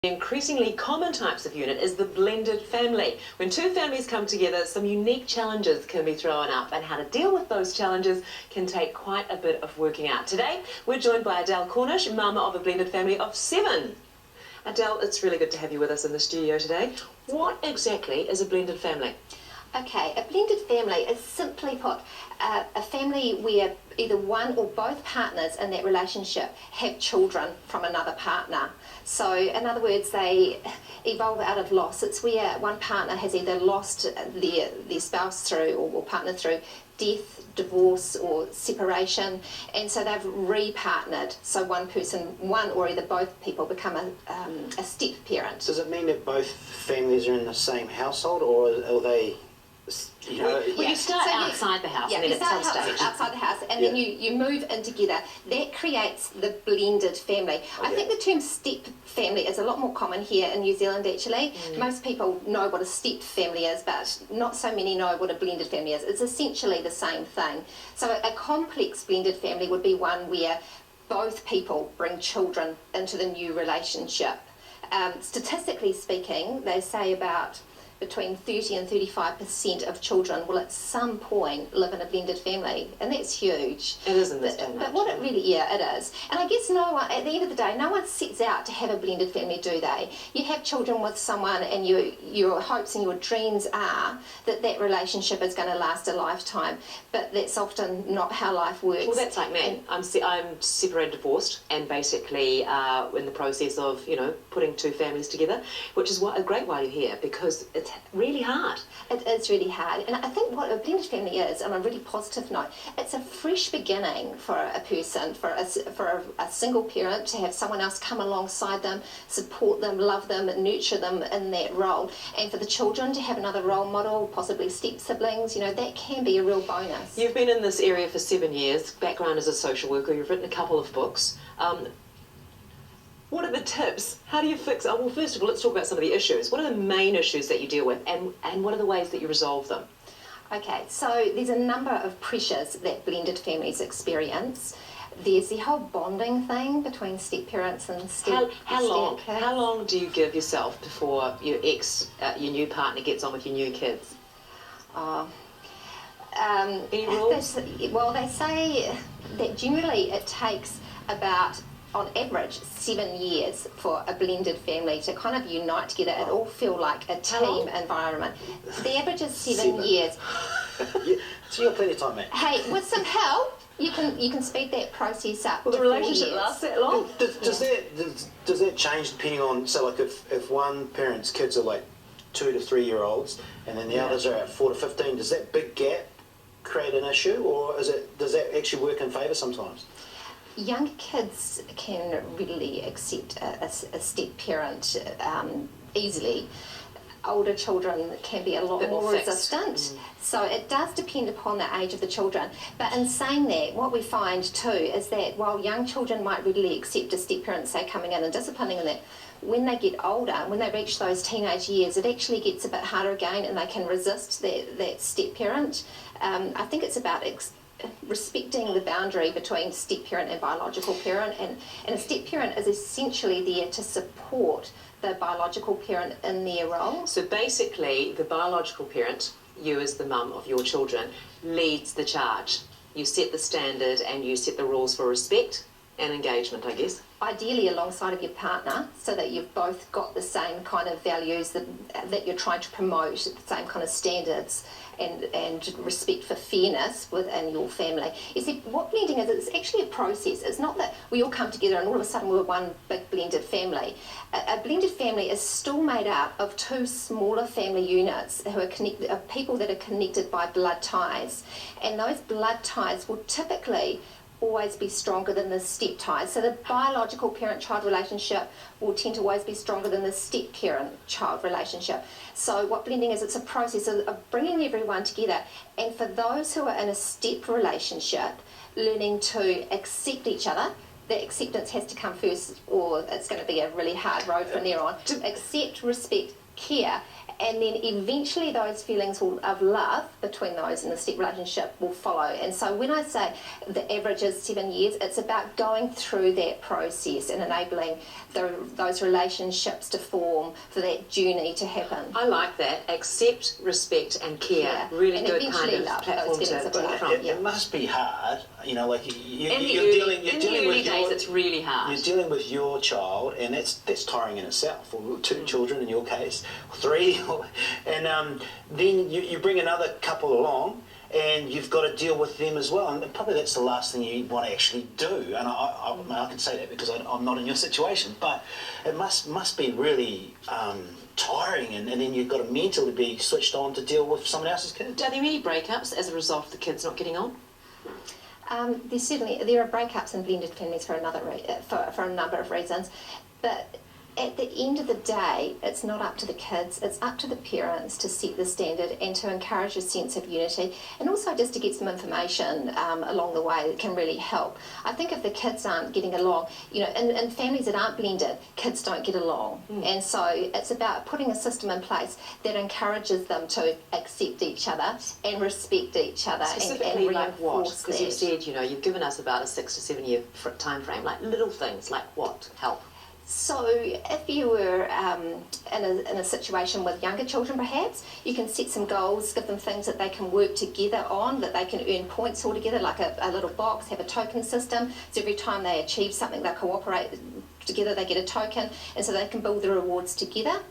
The increasingly common types of unit is the blended family. When two families come together, some unique challenges can be thrown up, and how to deal with those challenges can take quite a bit of working out. Today, we're joined by Adele Cornish, mama of a blended family of 7. Adele, it's really good to have you with us in the studio today. What exactly is a blended family? Okay, a blended family is simply put a family where either one or both partners in that relationship have children from another partner. So in other words, they evolve out of loss. It's where one partner has either lost their spouse through or partner through death, divorce or separation, and so they've re-partnered. So one or either both people become a step parent. Does it mean that both families are in the same household, or are they, you know... Well, you start outside the house, and then at some stage. Outside the house, and then you move in together. That creates the blended family. I think the term step family is a lot more common here in New Zealand, actually. Most people know what a step family is, but not so many know what a blended family is. It's essentially the same thing. So a complex blended family would be one where both people bring children into the new relationship. Statistically speaking, they say about between 30 and 35% of children will at some point live in a blended family, and that's huge. It is in this day and age. But what it really, it is. And I guess no one, at the end of the day, no one sets out to have a blended family, do they? You have children with someone, and your hopes and your dreams are that that relationship is going to last a lifetime, but that's often not how life works. Well, that's like me. I'm separated, divorced, and basically in the process of, putting two families together, which is a great while you're here, because it's really hard. It is really hard, and I think what a blended family is, on a really positive note, it's a fresh beginning for a person, for a single parent to have someone else come alongside them, support them, love them, nurture them in that role, and for the children to have another role model, possibly step siblings, that can be a real bonus. You've been in this area for 7 years, background as a social worker, you've written a couple of books. What are the tips? How do you fix it? Well, first of all, let's talk about some of the issues. What are the main issues that you deal with, and what are the ways that you resolve them? Okay, so there's a number of pressures that blended families experience. There's the whole bonding thing between step parents and step kids. How long do you give yourself before your new partner gets on with your new kids? Any rules? Well, they say that generally it takes about, on average, 7 years for a blended family to kind of unite together and all feel like a team environment. The average is 7 years. So you've got plenty of time, mate. Hey, with some help, you can speed that process up. Well, the relationship lasts that long. Does that change depending on, so like if one parent's kids are like 2 to 3 year olds and then the others are at 4 to 15, does that big gap create an issue, or does that actually work in favour sometimes? Young kids can really accept a step parent easily. Older children can be a lot more resistant. So it does depend upon the age of the children. But in saying that, what we find too is that while young children might readily accept a step parent, say, coming in and disciplining in that, when they get older, when they reach those teenage years, it actually gets a bit harder again, and they can resist that step parent. I think it's about respecting the boundary between step parent and biological parent, and a step parent is essentially there to support the biological parent in their role. So basically, the biological parent, you as the mum of your children, leads the charge. You set the standard and you set the rules for respect and engagement, I guess. Ideally alongside of your partner, so that you've both got the same kind of values that you're trying to promote, the same kind of standards and respect for fairness within your family. You see, what blending is, it's actually a process. It's not that we all come together and all of a sudden we're one big blended family. A blended family is still made up of 2 smaller family units who are connected, of people that are connected by blood ties, and those blood ties will typically always be stronger than the step ties. So the biological parent-child relationship will tend to always be stronger than the step parent-child relationship. So what blending is, it's a process of bringing everyone together. And for those who are in a step relationship, learning to accept each other. The acceptance has to come first, or it's going to be a really hard road from there on. Accept, respect, care, and then eventually those feelings of love between those in the step relationship will follow. And so when I say the average is 7 years, it's about going through that process and enabling those relationships to form, for that journey to happen. I like that. Accept, respect and care. Yeah. Really And good kind eventually of love platform those feelings to of take love. it from. It must be hard, you know, like you're In the dealing early with days, it's really hard. You're dealing with your child, and that's tiring in itself. Or 2 children in your case, 3, and then you bring another couple along, and you've got to deal with them as well. And probably that's the last thing you want to actually do. And I can say that because I'm not in your situation, but it must be really tiring, and then you've got to mentally be switched on to deal with someone else's kids. Are there any breakups as a result of the kids not getting on? There are breakups in blended families for a number of reasons, but at the end of the day, it's not up to the kids, it's up to the parents to set the standard and to encourage a sense of unity, and also just to get some information along the way that can really help. I think if the kids aren't getting along, you know, in families that aren't blended, kids don't get along. And so it's about putting a system in place that encourages them to accept each other and respect each other. Specifically, and like what? reinforce Because you that. said, you know, you've given us about a 6 to 7 year time frame, like little things, like what? Help. So if you were in a situation with younger children perhaps, you can set some goals, give them things that they can work together on, that they can earn points all together, like a little box, have a token system. So every time they achieve something, they cooperate together, they get a token, and so they can build the rewards together.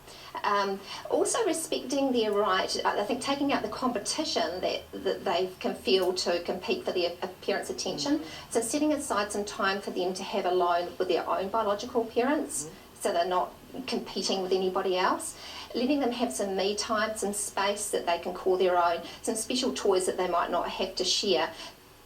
Also respecting their right, I think taking out the competition that they can feel to compete for their parents' attention. So setting aside some time for them to have alone with their own biological parents, so they're not competing with anybody else. Letting them have some me time, some space that they can call their own, some special toys that they might not have to share,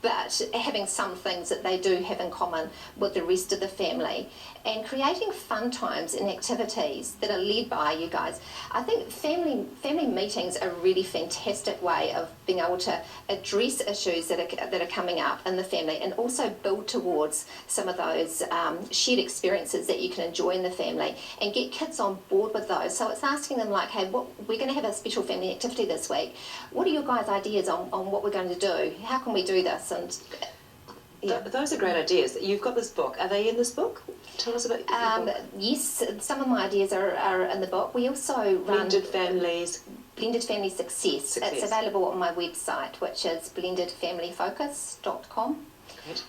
but having some things that they do have in common with the rest of the family, and creating fun times and activities that are led by you guys. I think family meetings are a really fantastic way of being able to address issues that are coming up in the family, and also build towards some of those shared experiences that you can enjoy in the family, and get kids on board with those. So it's asking them like, hey, we're going to have a special family activity this week. What are your guys' ideas on what we're going to do? How can we do this? And yeah. Those are great ideas. You've got this book. Are they in this book? Tell us about your book. Yes, some of my ideas are in the book. We also run Blended Families. Blended Family Success. It's available on my website, which is blendedfamilyfocus.com. Great.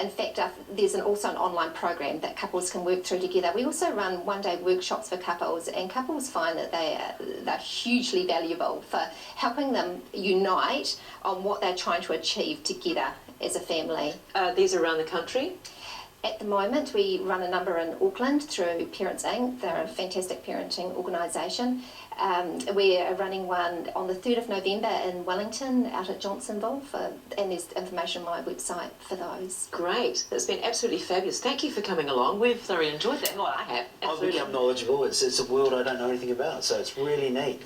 In fact, there's also an online program that couples can work through together. We also run one-day workshops for couples, and couples find that they're hugely valuable for helping them unite on what they're trying to achieve together as a family. These are around the country? At the moment, we run a number in Auckland through Parents Inc. They're a fantastic parenting organisation. We're running one on the 3rd of November in Wellington, out at Johnsonville, and there's information on my website for those. Great. That's been absolutely fabulous. Thank you for coming along. We've thoroughly enjoyed that. Well, I have. Absolutely. I've become knowledgeable. It's a world I don't know anything about, so it's really neat.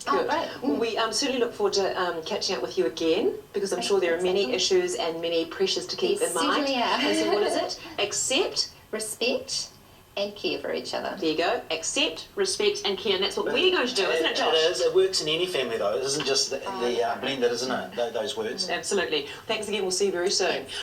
Good. Oh, great. Well, we certainly look forward to catching up with you again, because I'm sure there are many issues and many pressures to keep in mind. Certainly are. And so what is it? Accept, respect, and care for each other. there you go, accept, respect and care, and that's what we're going to do, isn't it, Josh? It is. It works in any family, though. It isn't just the blended, isn't it? Those words. Absolutely. Thanks again. We'll see you very soon.